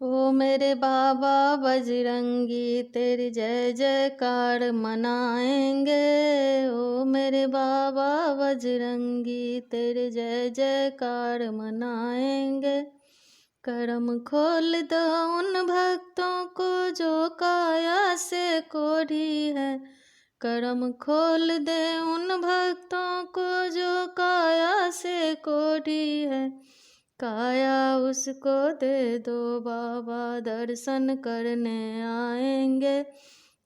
ओ मेरे बाबा बजरंगी तेरी जय जयकार मनाएंगे। ओ मेरे बाबा बजरंगी तेरे जय जयकार मनाएंगे। करम खोल दो उन भक्तों को जो काया से कोढ़ी है। करम खोल दे उन भक्तों को जो काया से कोढ़ी है। काया उसको दे दो बाबा दर्शन करने आएंगे।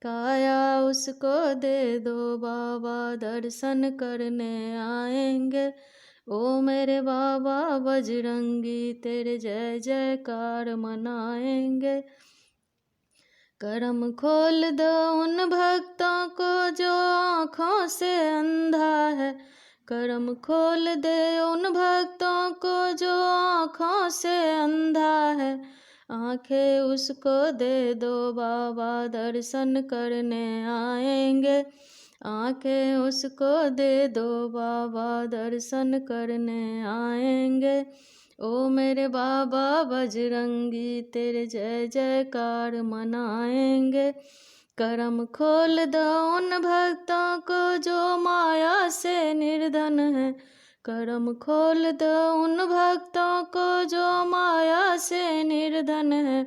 काया उसको दे दो बाबा दर्शन करने आएंगे। ओ मेरे बाबा बजरंगी तेरे जय जयकार मनाएंगे। करम खोल दो उन भक्तों को जो आँखों से अंधा है। करम खोल दे उन भक्तों को जो आँखों से अंधा है। आँखें उसको दे दो बाबा दर्शन करने आएंगे। आँखें उसको दे दो बाबा दर्शन करने आएंगे। ओ मेरे बाबा बजरंगी तेरे जय जयकार मनाएंगे। करम खोल दो उन भक्तों को जो माया से निर्धन है। करम खोल दो उन भक्तों को जो माया से निर्धन है।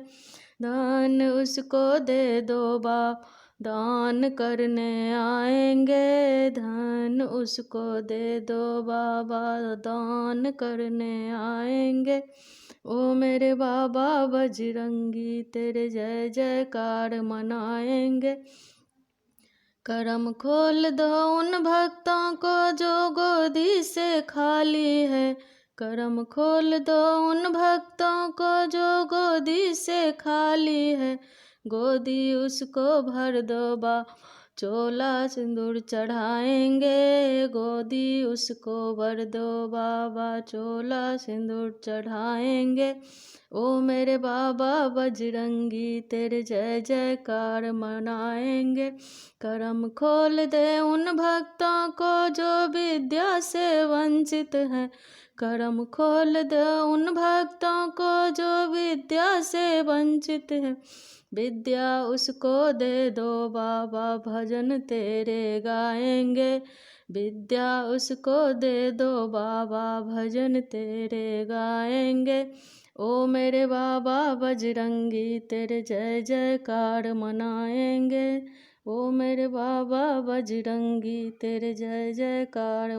दान उसको दे दो बाप दान करने आएंगे। धन उसको दे दो बाबा दान करने आएंगे। ओ मेरे बाबा बजरंगी तेरे जय जयकार मनाएंगे। करम खोल दो उन भक्तों को जो गोदी से खाली है। करम खोल दो उन भक्तों को जो गोदी से खाली है। गोदी उसको भर दो बा चोला सिंदूर चढ़ाएंगे। गोदी उसको भर दो बाबा चोला सिंदूर चढ़ाएंगे। ओ मेरे बाबा बजरंगी तेरे जय जयकार मनाएंगे। करम खोल दे उन भक्तों को जो विद्या से वंचित है। करम खोल दे उन भक्तों को जो विद्या से वंचित है। विद्या उसको दे दो बाबा भजन तेरे गाएंगे। विद्या उसको दे दो बाबा भजन तेरे गाएंगे। ओ मेरे बाबा बजरंगी तेरे जय जयकार मनाएंगे। ओ मेरे बाबा बजरंगी तेरे जय जयकार